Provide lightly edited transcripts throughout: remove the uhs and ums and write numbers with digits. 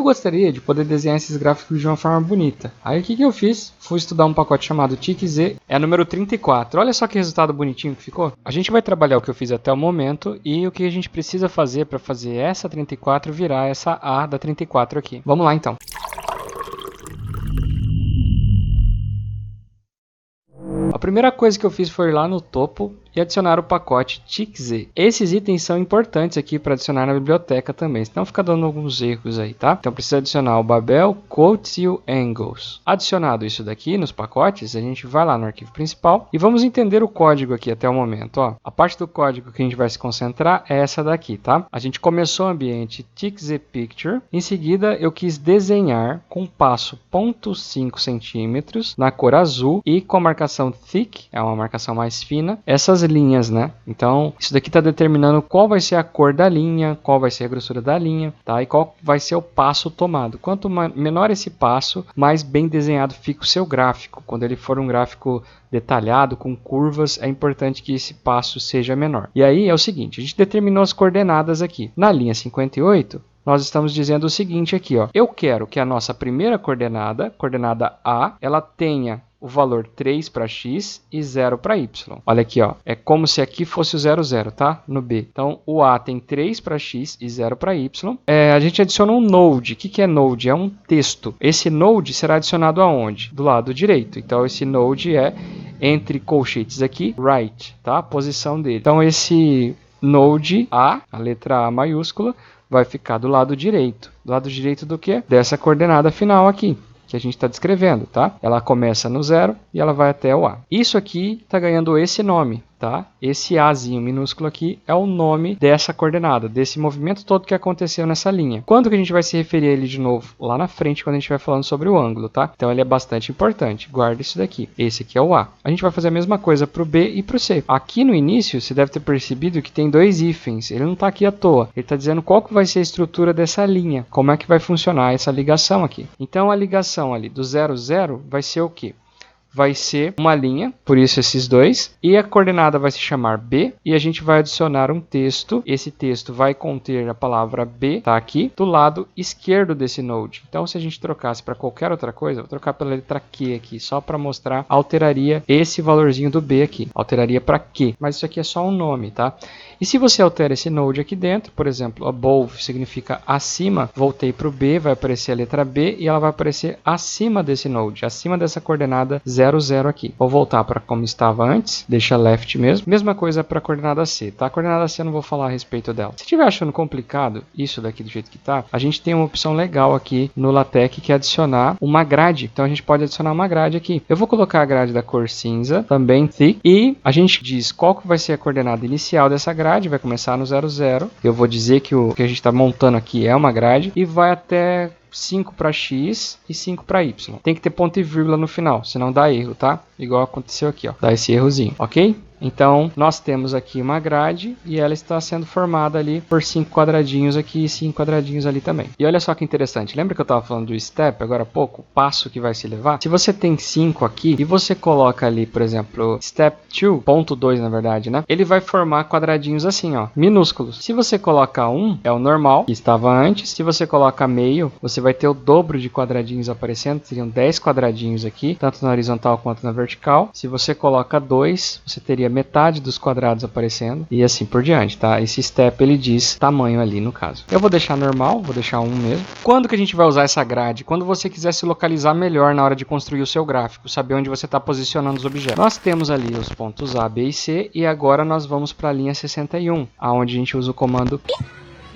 gostaria de poder desenhar esses gráficos de uma forma bonita. Aí o que eu fiz? Fui estudar um pacote chamado TICZ, é número 34. Olha só que resultado bonitinho que ficou. A gente vai trabalhar o que eu fiz até o momento e o que a gente precisa fazer para fazer essa 34 virar essa A da 34 aqui. Vamos lá então. A primeira coisa que eu fiz foi ir lá no topo e adicionar o pacote TICZ. Esses itens são importantes aqui para adicionar na biblioteca também, senão fica dando alguns erros aí, tá? Então precisa adicionar o Babel, Quotes e o Angles. Adicionado isso daqui nos pacotes, a gente vai lá no arquivo principal e vamos entender o código aqui até o momento, ó. A parte do código que a gente vai se concentrar é essa daqui, tá? A gente começou o ambiente TICZ Picture, em seguida eu quis desenhar com passo 0,5 centímetros na cor azul e com a marcação thick, é uma marcação mais fina, essas linhas, né? Então, isso daqui está determinando qual vai ser a cor da linha, qual vai ser a grossura da linha, tá? E qual vai ser o passo tomado. Quanto menor esse passo, mais bem desenhado fica o seu gráfico. Quando ele for um gráfico detalhado, com curvas, é importante que esse passo seja menor. E aí é o seguinte, a gente determinou as coordenadas aqui. Na linha 58, nós estamos dizendo o seguinte aqui, ó. Eu quero que a nossa primeira coordenada, coordenada A, ela tenha o valor 3 para x e 0 para y. Olha aqui, ó. É como se aqui fosse o 0, 0, tá? No B. Então, o A tem 3 para x e 0 para y. A gente adiciona um node. O que é node? É um texto. Esse node será adicionado aonde? Do lado direito. Então, esse node é entre colchetes aqui, right, tá? A posição dele. Então, esse node A, a letra A maiúscula, vai ficar do lado direito. Do lado direito do quê? Dessa coordenada final aqui, que a gente está descrevendo, tá? Ela começa no 0 e ela vai até o A. Isso aqui está ganhando esse nome, tá? Esse Azinho minúsculo aqui é o nome dessa coordenada, desse movimento todo que aconteceu nessa linha. Quando que a gente vai se referir a ele de novo? Lá na frente, quando a gente vai falando sobre o ângulo, tá? Então ele é bastante importante. Guarda isso daqui. Esse aqui é o A. A gente vai fazer a mesma coisa para o B e para o C. Aqui no início, você deve ter percebido que tem dois hífens. Ele não está aqui à toa. Ele está dizendo qual que vai ser a estrutura dessa linha. Como é que vai funcionar essa ligação aqui. Então a ligação ali do 0, 0 vai ser o quê? Vai ser uma linha, por isso esses dois, e a coordenada vai se chamar B, e a gente vai adicionar um texto. Esse texto vai conter a palavra B, tá aqui, do lado esquerdo desse node. Então, se a gente trocasse para qualquer outra coisa, vou trocar pela letra Q aqui, só para mostrar, alteraria esse valorzinho do B aqui, alteraria para Q, mas isso aqui é só um nome, tá? E se você altera esse node aqui dentro, por exemplo, above significa acima, voltei para o B, vai aparecer a letra B e ela vai aparecer acima desse node, acima dessa coordenada 0, 0 aqui. Vou voltar para como estava antes, deixa left mesmo. Mesma coisa para a coordenada C, tá? A coordenada C eu não vou falar a respeito dela. Se estiver achando complicado isso daqui do jeito que tá, a gente tem uma opção legal aqui no LaTeX que é adicionar uma grade. Então a gente pode adicionar uma grade aqui. Eu vou colocar a grade da cor cinza, também thick, e a gente diz qual que vai ser a coordenada inicial dessa grade. Vai começar no 0, 0. Eu vou dizer que o que a gente está montando aqui é uma grade e vai até 5 para x e 5 para y. Tem que ter ponto e vírgula no final, senão dá erro, tá? Igual aconteceu aqui, ó. Dá esse errozinho, ok? Então, nós temos aqui uma grade e ela está sendo formada ali por 5 quadradinhos aqui e 5 quadradinhos ali também. E olha só que interessante, lembra que eu estava falando do step agora há pouco? O passo que vai se levar? Se você tem 5 aqui e você coloca ali, por exemplo, step 2, ponto 2 na verdade, né? Ele vai formar quadradinhos assim, ó, minúsculos. Se você coloca 1, é o normal, que estava antes. Se você coloca meio, você vai ter o dobro de quadradinhos aparecendo, seriam 10 quadradinhos aqui, tanto na horizontal quanto na vertical. Se você coloca 2, você teria metade dos quadrados aparecendo e assim por diante, tá? Esse step ele diz tamanho ali no caso. Eu vou deixar normal, vou deixar 1 mesmo. Quando que a gente vai usar essa grade? Quando você quiser se localizar melhor na hora de construir o seu gráfico, saber onde você está posicionando os objetos. Nós temos ali os pontos A, B e C e agora nós vamos para a linha 61, aonde a gente usa o comando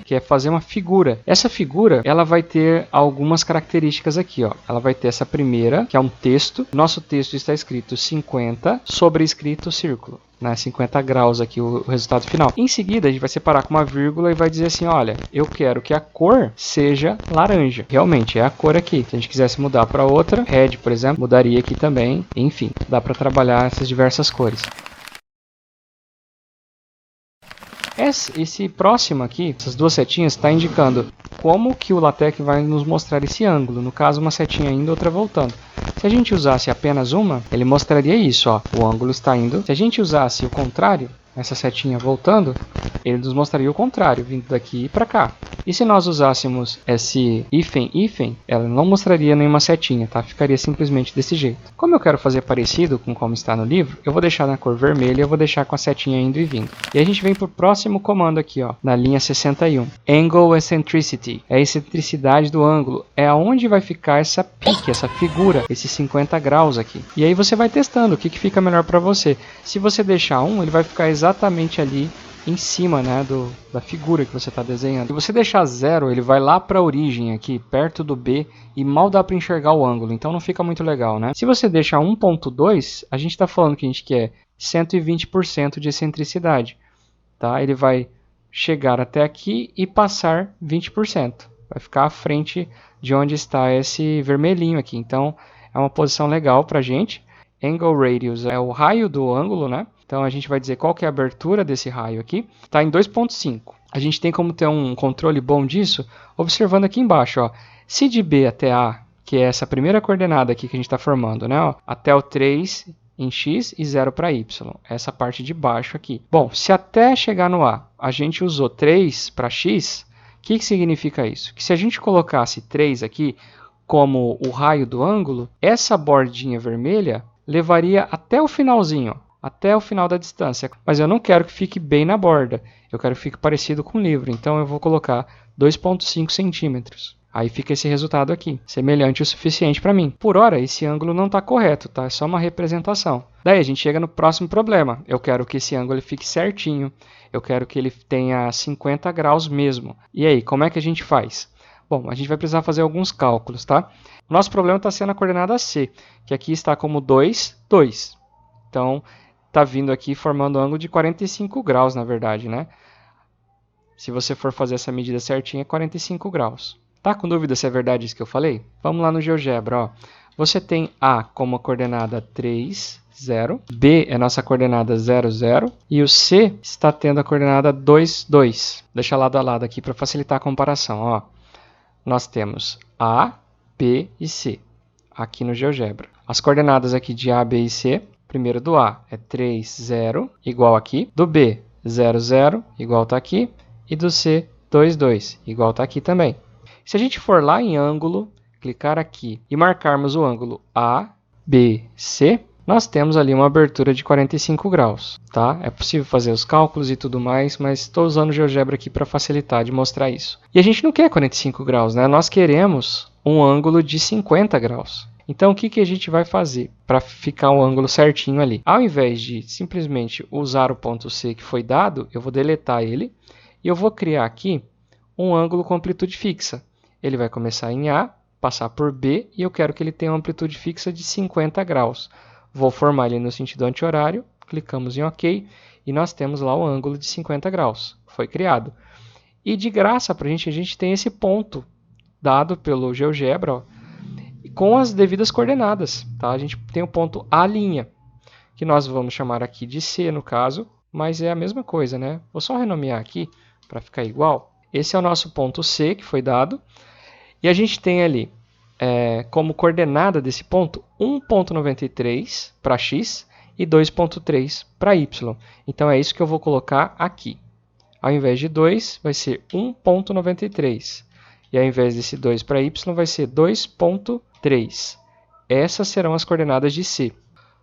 que é fazer uma figura. Essa figura, ela vai ter algumas características aqui, ó. Ela vai ter essa primeira, que é um texto. Nosso texto está escrito 50, sobrescrito círculo, né? 50 graus aqui o resultado final. Em seguida, a gente vai separar com uma vírgula e vai dizer assim, olha, eu quero que a cor seja laranja. Realmente, é a cor aqui. Se a gente quisesse mudar para outra, red, por exemplo, mudaria aqui também. Enfim, dá para trabalhar essas diversas cores. Esse próximo aqui, essas duas setinhas, está indicando como que o LaTeX vai nos mostrar esse ângulo. No caso, uma setinha indo, outra voltando. Se a gente usasse apenas uma, ele mostraria isso, ó. O ângulo está indo. Se a gente usasse o contrário, essa setinha voltando, ele nos mostraria o contrário, vindo daqui para cá. E se nós usássemos esse hífen, ela não mostraria nenhuma setinha, tá? Ficaria simplesmente desse jeito. Como eu quero fazer parecido com como está no livro, eu vou deixar na cor vermelha e eu vou deixar com a setinha indo e vindo. E a gente vem para o próximo comando aqui, ó, na linha 61. Angle Eccentricity. É a excentricidade do ângulo. É aonde vai ficar essa pique, essa figura, esses 50 graus aqui. E aí você vai testando o que fica melhor para você. Se você deixar um, ele vai ficar exatamente ali em cima, né, da figura que você está desenhando. Se você deixar 0, ele vai lá para a origem aqui, perto do B, e mal dá para enxergar o ângulo, então não fica muito legal, né? Se você deixar 1.2, a gente está falando que a gente quer 120% de excentricidade, tá? Ele vai chegar até aqui e passar 20%. Vai ficar à frente de onde está esse vermelhinho aqui, então é uma posição legal para a gente. Angle Radius é o raio do ângulo, né? Então a gente vai dizer qual que é a abertura desse raio aqui. Está em 2.5. A gente tem como ter um controle bom disso observando aqui embaixo, ó. Se de B até A, que é essa primeira coordenada aqui que a gente está formando, né? Ó, até o 3 em X e 0 para Y. Essa parte de baixo aqui. Bom, se até chegar no A a gente usou 3 para X, o que significa isso? Que se a gente colocasse 3 aqui como o raio do ângulo, essa bordinha vermelha levaria até o finalzinho, ó. Até o final da distância, mas eu não quero que fique bem na borda, eu quero que fique parecido com o livro, então eu vou colocar 2,5 centímetros. Aí fica esse resultado aqui, semelhante o suficiente para mim. Por hora, esse ângulo não está correto, tá? É só uma representação. Daí a gente chega no próximo problema. Eu quero que esse ângulo fique certinho, eu quero que ele tenha 50 graus mesmo. E aí, como é que a gente faz? Bom, a gente vai precisar fazer alguns cálculos, tá? O nosso problema está sendo a coordenada C, que aqui está como 2, 2. Então, está vindo aqui formando um ângulo de 45 graus, na verdade, né? Se você for fazer essa medida certinha, é 45 graus. Tá com dúvida se é verdade isso que eu falei? Vamos lá no GeoGebra, ó. Você tem A como a coordenada 3, 0. B é nossa coordenada 0, 0. E o C está tendo a coordenada 2, 2. Deixa lado a lado aqui para facilitar a comparação, ó. Nós temos A, B e C aqui no GeoGebra. As coordenadas aqui de A, B e C, primeiro do A é 3, 0, igual aqui. Do B, 0, 0, igual está aqui. E do C, 2, 2, igual está aqui também. Se a gente for lá em ângulo, clicar aqui e marcarmos o ângulo A, B, C, nós temos ali uma abertura de 45 graus. Tá? É possível fazer os cálculos e tudo mais, mas estou usando o GeoGebra aqui para facilitar de mostrar isso. E a gente não quer 45 graus, né? Nós queremos um ângulo de 50 graus. Então, o que a gente vai fazer para ficar um ângulo certinho ali? Ao invés de simplesmente usar o ponto C que foi dado, eu vou deletar ele e eu vou criar aqui um ângulo com amplitude fixa. Ele vai começar em A, passar por B e eu quero que ele tenha uma amplitude fixa de 50 graus. Vou formar ele no sentido anti-horário, clicamos em OK e nós temos lá o ângulo de 50 graus. Foi criado. E de graça para a gente tem esse ponto dado pelo GeoGebra, ó, com as devidas coordenadas. Tá? A gente tem o ponto A', que nós vamos chamar aqui de C no caso, mas é a mesma coisa, né? Vou só renomear aqui para ficar igual. Esse é o nosso ponto C que foi dado. E a gente tem ali como coordenada desse ponto 1,93 para x e 2,3 para y. Então é isso que eu vou colocar aqui. Ao invés de 2, vai ser 1,93. E ao invés desse 2 para y, vai ser 2,3. Essas serão as coordenadas de C.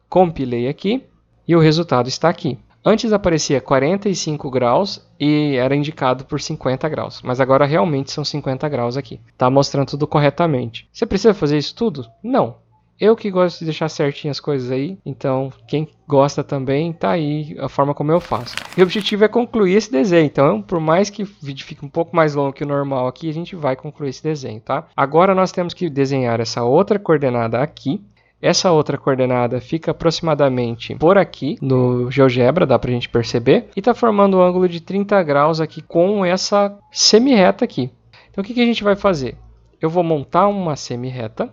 Compilei aqui e o resultado está aqui. Antes aparecia 45 graus e era indicado por 50 graus. Mas agora realmente são 50 graus aqui. Está mostrando tudo corretamente. Você precisa fazer isso tudo? Não. Eu que gosto de deixar certinho as coisas aí. Então, quem gosta também, tá aí a forma como eu faço. E o objetivo é concluir esse desenho. Então, por mais que o vídeo fique um pouco mais longo que o normal aqui, a gente vai concluir esse desenho, tá? Agora nós temos que desenhar essa outra coordenada aqui. Essa outra coordenada fica aproximadamente por aqui no GeoGebra, dá para a gente perceber. E está formando um ângulo de 30 graus aqui com essa semi-reta aqui. Então o que a gente vai fazer? Eu vou montar uma semi-reta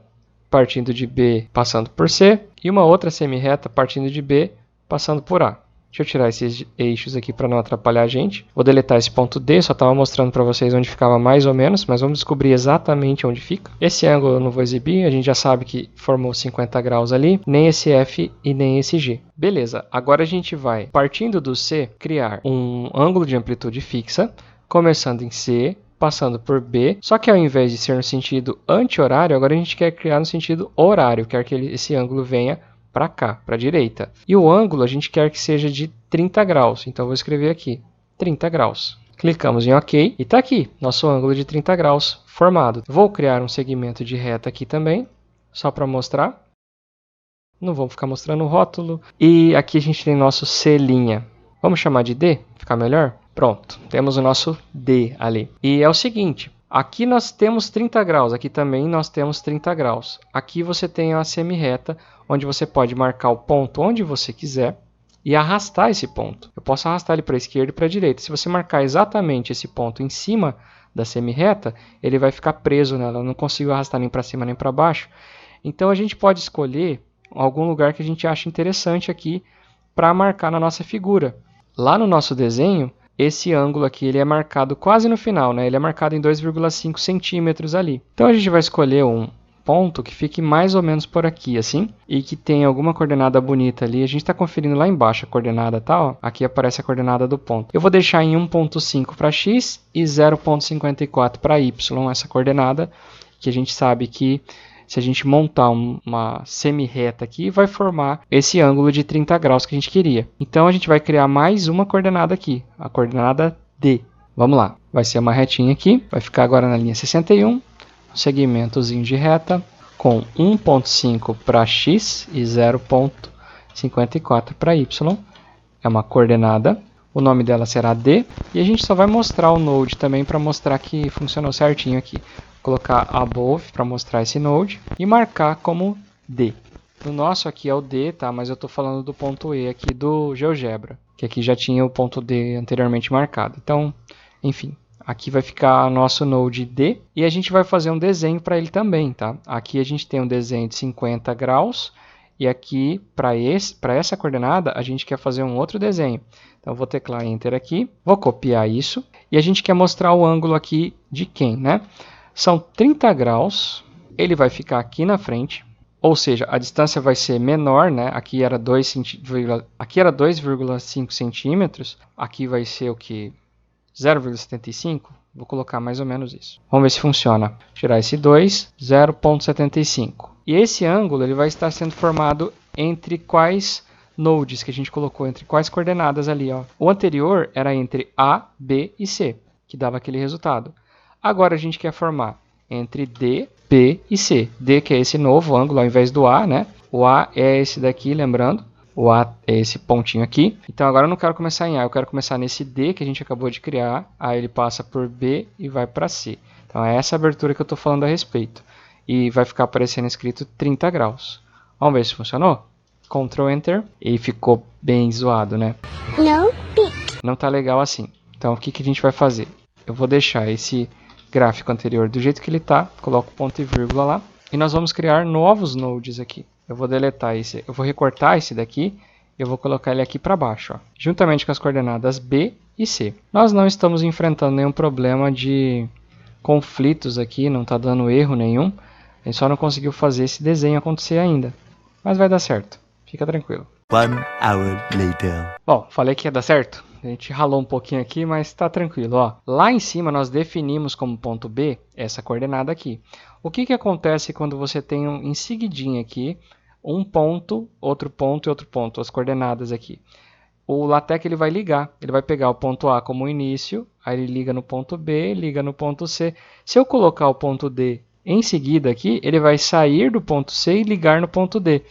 partindo de B passando por C e uma outra semi-reta partindo de B passando por A. Deixa eu tirar esses eixos aqui para não atrapalhar a gente. Vou deletar esse ponto D, só estava mostrando para vocês onde ficava mais ou menos, mas vamos descobrir exatamente onde fica. Esse ângulo eu não vou exibir, a gente já sabe que formou 50 graus ali, nem esse F e nem esse G. Beleza, agora a gente vai, partindo do C, criar um ângulo de amplitude fixa, começando em C, passando por B, só que ao invés de ser no sentido anti-horário, agora a gente quer criar no sentido horário, quer que esse ângulo venha para cá, para a direita. E o ângulo a gente quer que seja de 30 graus, então eu vou escrever aqui, 30 graus. Clicamos em OK e está aqui, nosso ângulo de 30 graus formado. Vou criar um segmento de reta aqui também, só para mostrar. Não vou ficar mostrando o rótulo. E aqui a gente tem nosso C'. Vamos chamar de D? Ficar melhor? Pronto, temos o nosso D ali. E é o seguinte, aqui nós temos 30 graus, aqui também nós temos 30 graus. Aqui você tem a semi-reta, onde você pode marcar o ponto onde você quiser e arrastar esse ponto. Eu posso arrastar ele para a esquerda e para a direita. Se você marcar exatamente esse ponto em cima da semi-reta, ele vai ficar preso nela. Eu não consigo arrastar nem para cima nem para baixo. Então a gente pode escolher algum lugar que a gente acha interessante aqui para marcar na nossa figura. Lá no nosso desenho, esse ângulo aqui ele é marcado quase no final, né? Ele é marcado em 2,5 centímetros ali. Então a gente vai escolher um ponto que fique mais ou menos por aqui, assim, e que tenha alguma coordenada bonita ali. A gente está conferindo lá embaixo a coordenada, tá? Ó, aqui aparece a coordenada do ponto. Eu vou deixar em 1,5 para x e 0,54 para y, essa coordenada, que a gente sabe que se a gente montar uma semi-reta aqui, vai formar esse ângulo de 30 graus que a gente queria. Então a gente vai criar mais uma coordenada aqui, a coordenada D. Vamos lá, vai ser uma retinha aqui, vai ficar agora na linha 61, um segmentozinho de reta com 1,5 para x e 0,54 para y. É uma coordenada, o nome dela será D, e a gente só vai mostrar o node também para mostrar que funcionou certinho aqui. Colocar above para mostrar esse node e marcar como D. No nosso aqui é o D, tá? Mas eu estou falando do ponto E aqui do GeoGebra, que aqui já tinha o ponto D anteriormente marcado. Então, enfim, aqui vai ficar nosso node D e a gente vai fazer um desenho para ele também, tá? Aqui a gente tem um desenho de 50 graus e aqui para essa coordenada a gente quer fazer um outro desenho. Então eu vou teclar Enter aqui, vou copiar isso e a gente quer mostrar o ângulo aqui de quem, né? São 30 graus, ele vai ficar aqui na frente, ou seja, a distância vai ser menor, né? Aqui era 2,5 centímetros, aqui vai ser o que? 0,75? Vou colocar mais ou menos isso. Vamos ver se funciona. Tirar esse 2, 0,75. E esse ângulo ele vai estar sendo formado entre quais nodes que a gente colocou, entre quais coordenadas ali, ó. O anterior era entre A, B e C, que dava aquele resultado. Agora a gente quer formar entre D, B e C. D que é esse novo ângulo ao invés do A, né? O A é esse daqui, lembrando. O A é esse pontinho aqui. Então agora eu não quero começar em A, eu quero começar nesse D que a gente acabou de criar. Aí ele passa por B e vai para C. Então é essa abertura que eu estou falando a respeito. E vai ficar aparecendo escrito 30 graus. Vamos ver se funcionou? Ctrl Enter. E ficou bem zoado, né? Não está legal assim. Então o que a gente vai fazer? Eu vou deixar esse gráfico anterior do jeito que ele está, coloco ponto e vírgula lá, e nós vamos criar novos nodes aqui. Eu vou deletar esse, eu vou recortar esse daqui, e eu vou colocar ele aqui para baixo, ó, juntamente com as coordenadas B e C. Nós não estamos enfrentando nenhum problema de conflitos aqui, não está dando erro nenhum, a gente só não conseguiu fazer esse desenho acontecer ainda, mas vai dar certo, fica tranquilo. 1 hour later. Bom, falei que ia dar certo. A gente ralou um pouquinho aqui, mas está tranquilo. Ó. Lá em cima nós definimos como ponto B essa coordenada aqui. O que acontece quando você tem em seguidinha aqui um ponto, outro ponto e outro ponto, as coordenadas aqui? O LaTeX ele vai ligar, ele vai pegar o ponto A como início, aí ele liga no ponto B, liga no ponto C. Se eu colocar o ponto D em seguida aqui, ele vai sair do ponto C e ligar no ponto D,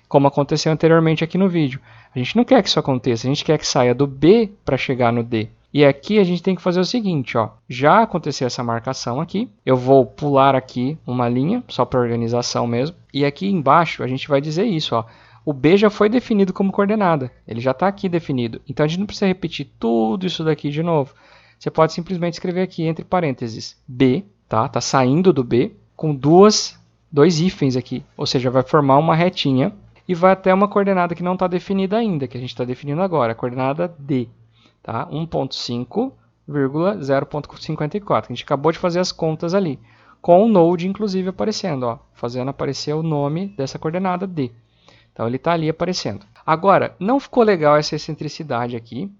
como aconteceu anteriormente aqui no vídeo. A gente não quer que isso aconteça, a gente quer que saia do B para chegar no D. E aqui a gente tem que fazer o seguinte, ó. Já aconteceu essa marcação aqui, eu vou pular aqui uma linha, só para organização mesmo. E aqui embaixo a gente vai dizer isso, ó. O B já foi definido como coordenada, ele já está aqui definido. Então a gente não precisa repetir tudo isso daqui de novo. Você pode simplesmente escrever aqui entre parênteses B, tá? Tá saindo do B, com dois hífens aqui, ou seja, vai formar uma retinha. e vai até uma coordenada que não está definida ainda, que a gente está definindo agora, a coordenada D, tá? 1.5,0.54. A gente acabou de fazer as contas ali, com o node inclusive aparecendo, ó, fazendo aparecer o nome dessa coordenada D. Então ele está ali aparecendo. Agora, não ficou legal essa excentricidade aqui,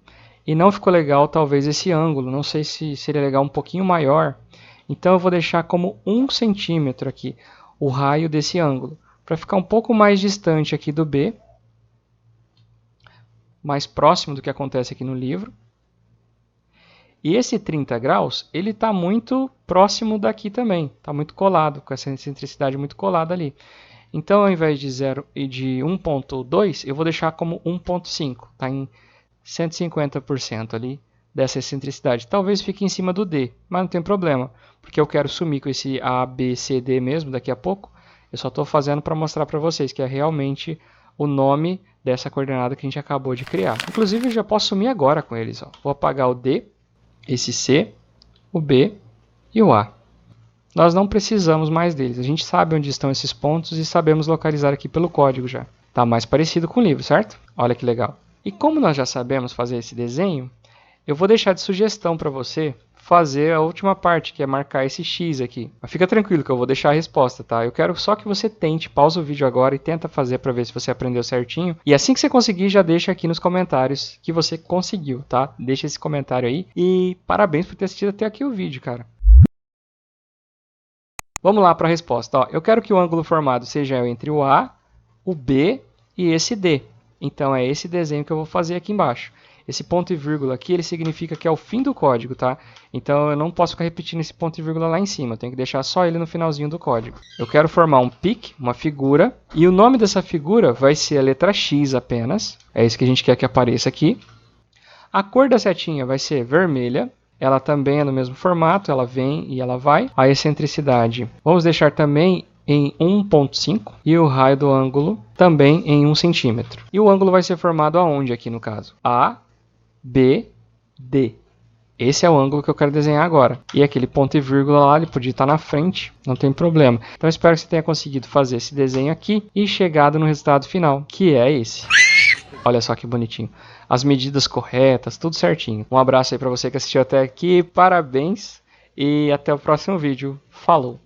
e não ficou legal talvez esse ângulo, não sei se seria legal um pouquinho maior. Então eu vou deixar como 1 centímetro aqui o raio desse ângulo, para ficar um pouco mais distante aqui do B, mais próximo do que acontece aqui no livro. E esse 30 graus, ele está muito próximo daqui também, está muito colado, com essa excentricidade muito colada ali. Então, ao invés de 1.2, eu vou deixar como 1.5, está em 150% ali dessa excentricidade. Talvez fique em cima do D, mas não tem problema, porque eu quero sumir com esse A, B, C, D mesmo daqui a pouco. Eu só estou fazendo para mostrar para vocês que é realmente o nome dessa coordenada que a gente acabou de criar. Inclusive, eu já posso sumir agora com eles. Ó. Vou apagar o D, esse C, o B e o A. Nós não precisamos mais deles. A gente sabe onde estão esses pontos e sabemos localizar aqui pelo código já. Está mais parecido com o livro, certo? Olha que legal. E como nós já sabemos fazer esse desenho, eu vou deixar de sugestão para você fazer a última parte, que é marcar esse X aqui. Mas fica tranquilo que eu vou deixar a resposta, tá? Eu quero só que você tente, pausa o vídeo agora e tenta fazer para ver se você aprendeu certinho. E assim que você conseguir, já deixa aqui nos comentários que você conseguiu, tá? Deixa esse comentário aí e parabéns por ter assistido até aqui o vídeo, cara. Vamos lá para a resposta. Ó, eu quero que o ângulo formado seja entre o A, o B e esse D. Então é esse desenho que eu vou fazer aqui embaixo. Esse ponto e vírgula aqui, ele significa que é o fim do código, tá? Então eu não posso ficar repetindo esse ponto e vírgula lá em cima, eu tenho que deixar só ele no finalzinho do código. Eu quero formar um pic, uma figura, e o nome dessa figura vai ser a letra X apenas. É isso que a gente quer que apareça aqui. A cor da setinha vai ser vermelha. Ela também é no mesmo formato, ela vem e ela vai. A excentricidade, vamos deixar também em 1.5 e o raio do ângulo também em 1 centímetro. E o ângulo vai ser formado aonde aqui no caso? A, B, D. Esse é o ângulo que eu quero desenhar agora. E aquele ponto e vírgula lá, ele podia estar na frente, não tem problema. Então eu espero que você tenha conseguido fazer esse desenho aqui e chegado no resultado final, que é esse. Olha só que bonitinho. As medidas corretas, tudo certinho. Um abraço aí para você que assistiu até aqui, parabéns e até o próximo vídeo. Falou!